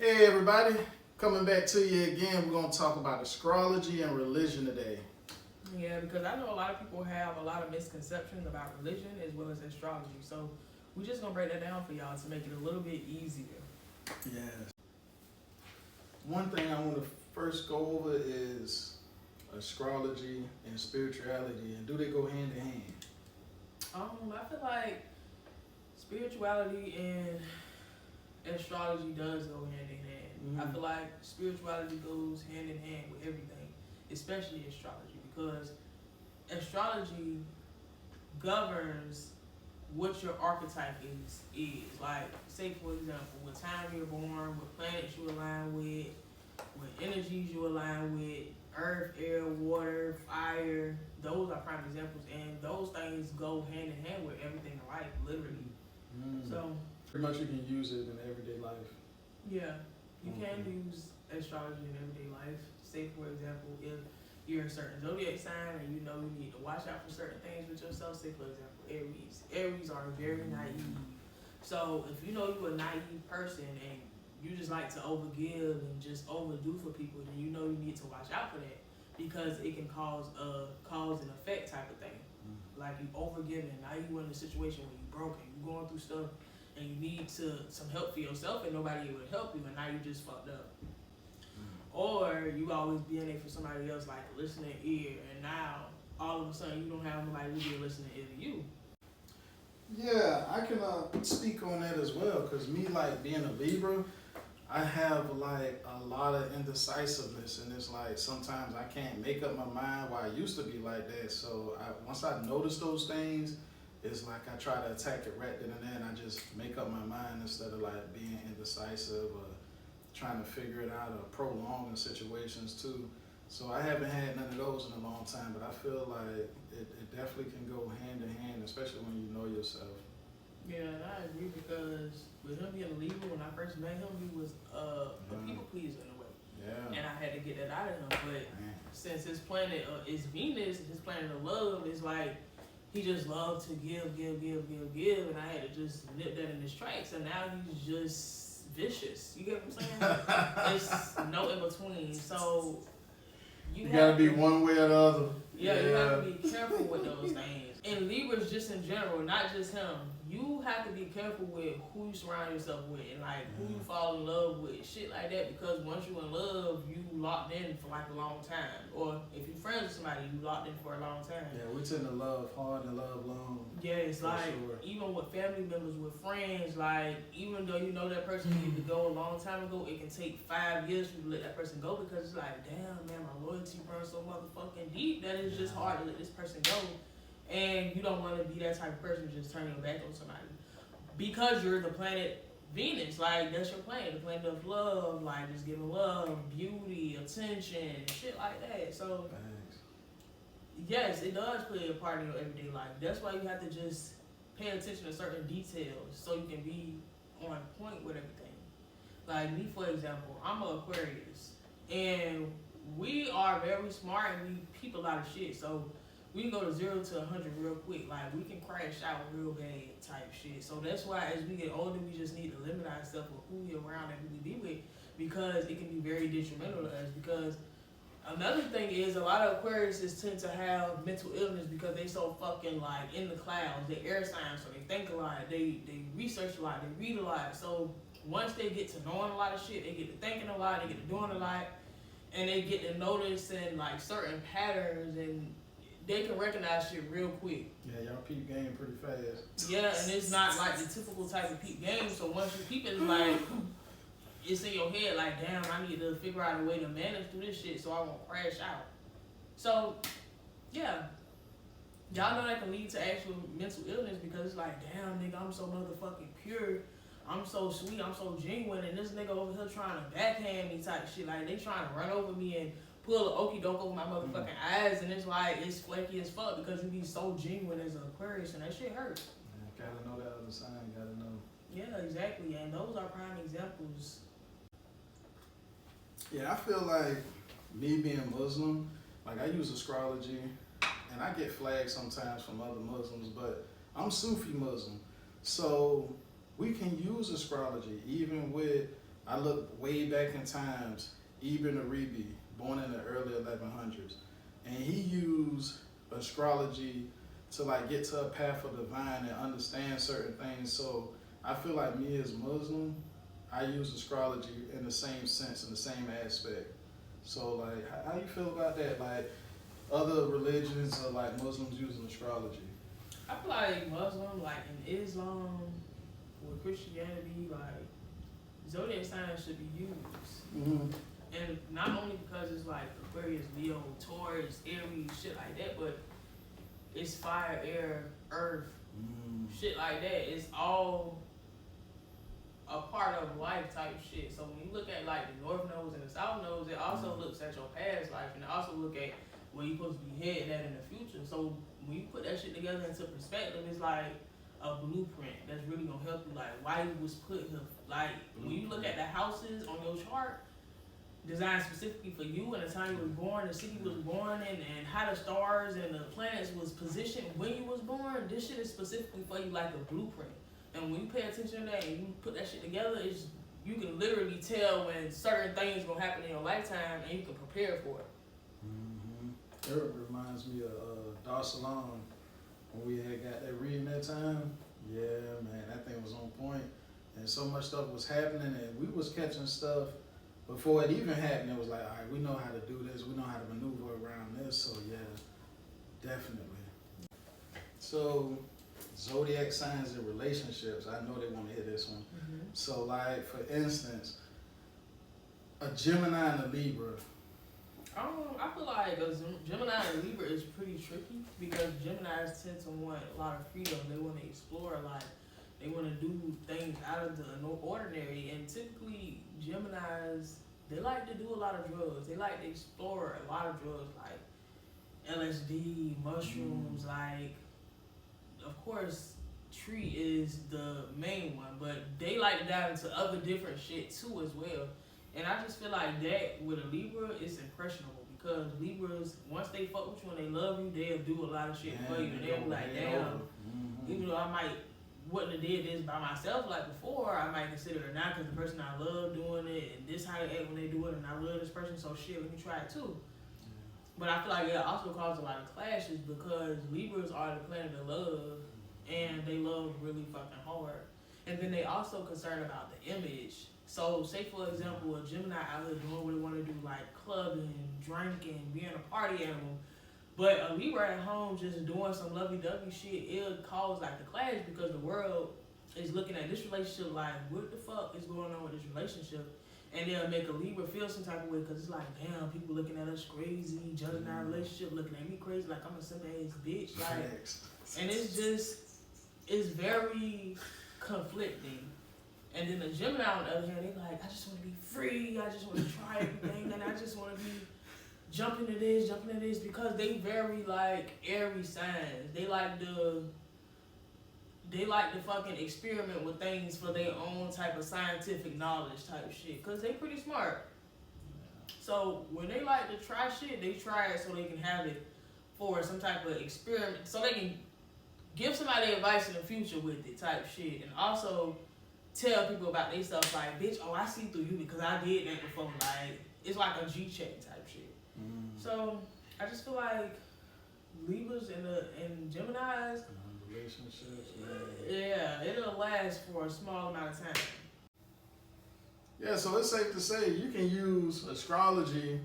Hey everybody, coming back to you again. We're going to talk about astrology and religion today. Yeah, because I know a lot of people have a lot of misconceptions about religion as well as astrology. So we're just gonna break that down for y'all to make it a little bit easier. Yes. One thing I want to first go over is astrology and spirituality, and do they go hand in hand? I feel like spirituality and astrology does go hand in hand. I feel like spirituality goes hand in hand with everything, especially astrology, because astrology governs what your archetype is. Like, say for example, what time you're born, what planets you align with, what energies you align with, earth, air, water, fire. Those are prime examples, and those things go hand in hand with everything in life, literally. So Pretty much you can use it in everyday life. yeah, you can use astrology in everyday life. Say for example, if you're a certain zodiac sign and you know you need to watch out for certain things with yourself. Say for example, Aries. Aries are very naive. So if you know you're a naive person and you just like to overgive and just overdo for people, then you know you need to watch out for that, because it can cause a cause and effect type of thing. Like, you overgiving, now you in a situation where you broken, you going through stuff and you need some help for yourself and nobody able to help you, and now you just fucked up. Or you always being there for somebody else, like a listening ear, and now all of a sudden you don't have nobody to be a listening ear to you. Yeah, I can speak on that as well, because me, like, being a Libra, I have like a lot of indecisiveness, and it's like sometimes I can't make up my mind. Why I used to be like that. So once I notice those things, it's like I try to attack it right then and there, and I just make up my mind instead of like being indecisive or trying to figure it out or prolonging situations too. So I haven't had none of those in a long time, but I feel like it definitely can go hand in hand, especially when you know yourself. Yeah, and I agree, because with him being a Libra, when I first met him, he was a people pleaser in a way. Yeah. And I had to get that out of him. But Man. since his planet is Venus, his planet of love is like, he just loved to give, and I had to just nip that in his tracks. And now he's just vicious. You get what I'm saying? It's no in between. So you gotta be one way or the other. Yeah, you have to be careful with those things. And Libras, just in general, not just him, you have to be careful with who you surround yourself with, and like who you fall in love with, shit like that. Because once you in love, you locked in for like a long time. Or if you're friends with somebody, you locked in for a long time. Yeah, we tend to love hard and love long. Yeah, it's like, sure. Even with family members, with friends, like, even though you know that person needed to go a long time ago, it can take 5 years for you to let that person go, because it's like, damn, man, my loyalty runs so motherfucking deep that it's just hard to let this person go. And you don't want to be that type of person to just turn your back on somebody, because you're the planet Venus. Like, that's your planet, the planet of love, like just giving love, beauty, attention, shit like that. So yes, it does play a part in your everyday life. That's why you have to just pay attention to certain details so you can be on point with everything. Like me, for example, I'm an Aquarius, and we are very smart and we peep a lot of shit. So we can go to 0 to 100 real quick. Like, we can crash out real bad type shit. So that's why as we get older, we just need to limit ourselves with who we're around and who we be with, because it can be very detrimental to us. Because another thing is, a lot of Aquariuses tend to have mental illness because they so fucking like in the clouds. They air signs, so they think a lot. They research a lot. They read a lot. So once they get to knowing a lot of shit, they get to thinking a lot. They get to doing a lot, and they get to noticing like certain patterns, and they can recognize shit real quick. Yeah, y'all peep game pretty fast. Yeah, and it's not like the typical type of peep game. So once you peep it, it's like, it's in your head like, damn, I need to figure out a way to manage through this shit so I won't crash out. So, yeah. Y'all know that can lead to actual mental illness, because it's like, damn, nigga, I'm so motherfucking pure. I'm so sweet, I'm so genuine, and this nigga over here trying to backhand me type shit. Like, they trying to run over me and pull an okie doke over my motherfucking eyes, and it's like, it's flaky as fuck, because you be so genuine as an Aquarius, and that shit hurts. Yeah, gotta know that other sign, gotta know. Yeah, exactly, and those are prime examples. Yeah, I feel like me being Muslim, like I use astrology, and I get flagged sometimes from other Muslims, but I'm Sufi Muslim. So we can use astrology even with I looked way back in times, Ibn Arabi, born in the early 1100s, and he used astrology to like get to a path of divine and understand certain things. So I feel like me as Muslim, I use astrology in the same sense, in the same aspect. So like, how you feel about that? Like other religions are like Muslims using astrology. I feel like Muslim, like in Islam, or Christianity, like zodiac signs should be used. Mm-hmm. And not only because it's like Aquarius, Leo, Taurus, Aries, shit like that, but it's fire, air, earth, shit like that. It's all a part of life type shit. So when you look at like the North Nodes and the South Nodes, it also looks at your past life, and it also look at where you're supposed to be heading at in the future. So when you put that shit together into perspective, it's like a blueprint that's really gonna help you, like why you was put here. Like when you look at the houses on your chart, designed specifically for you and the time you was born, the city you was born in, and how the stars and the planets was positioned when you was born, this shit is specifically for you like a blueprint. And when you pay attention to that and you put that shit together, it's, you can literally tell when certain things gonna happen in your lifetime and you can prepare for it. Mm-hmm. It reminds me of Dar Salon when we had got that reading that time. Yeah, man, that thing was on point. And so much stuff was happening and we was catching stuff before it even happened. It was like, all right, we know how to do this. We know how to maneuver around this. So yeah, definitely. So zodiac signs and relationships. I know they want to hear this one. Mm-hmm. So like, for instance, a Gemini and a Libra. I feel like a Gemini and Libra is pretty tricky because Geminis tend to want a lot of freedom. They want to explore a lot. They want to do things out of the ordinary. And typically, Geminis, they like to do a lot of drugs. They like to explore a lot of drugs like LSD, mushrooms, like, of course, tree is the main one, but they like to dive into other different shit too as well. And I just feel like that with a Libra, it's impressionable because Libras, once they fuck with you and they love you, they'll do a lot of shit for you. And they'll be like, damn, even though I wouldn't have did this by myself like before, I might consider it now because the person I love doing it and this how they act when they do it and I love this person, so shit, let me try it too. But I feel like it also causes a lot of clashes because Libras are the planet of love and they love really fucking hard. And then they also concerned about the image. So say for example, a Gemini out here doing what they want to do, like clubbing, drinking, being a party animal. But a Libra at home just doing some lovey-dovey shit, it'll cause like the clash because the world is looking at this relationship like, what the fuck is going on with this relationship? And they'll make a Libra feel some type of way because it's like, damn, people looking at us crazy, judging our relationship, looking at me crazy like I'm a simple ass bitch. Like, and it's just, it's very conflicting. And then the Gemini on the other hand, they like, I just want to be free, I just want to try everything, and I just want to be jumping to this, because they very like airy signs. They like to fucking experiment with things for their own type of scientific knowledge type shit, because they pretty smart. So when they like to try shit, they try it so they can have it for some type of experiment, so they can give somebody advice in the future with it type shit, and also tell people about they stuff like, bitch, oh, I see through you because I did that before. Like, it's like a G-check type shit. So I just feel like Libras and Geminis, relationships, yeah, it'll last for a small amount of time. Yeah, so it's safe to say you can use astrology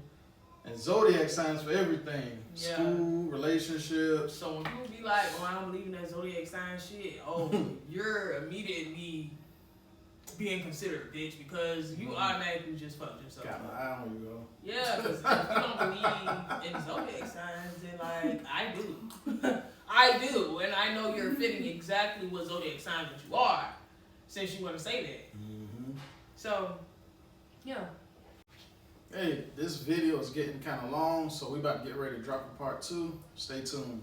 and zodiac signs for everything. Yeah. School, relationships. So when people be like, oh, I don't believe in that zodiac sign shit, oh, you're immediately being considered, bitch, because you automatically just fucked yourself. Got my eye on you, though. Yeah, because if you don't believe in zodiac signs, then like, I do. I do, and I know you're fitting exactly what zodiac sign that you are, since you want to say that. So, yeah. Hey, this video is getting kind of long, so we about to get ready to drop a part 2. Stay tuned.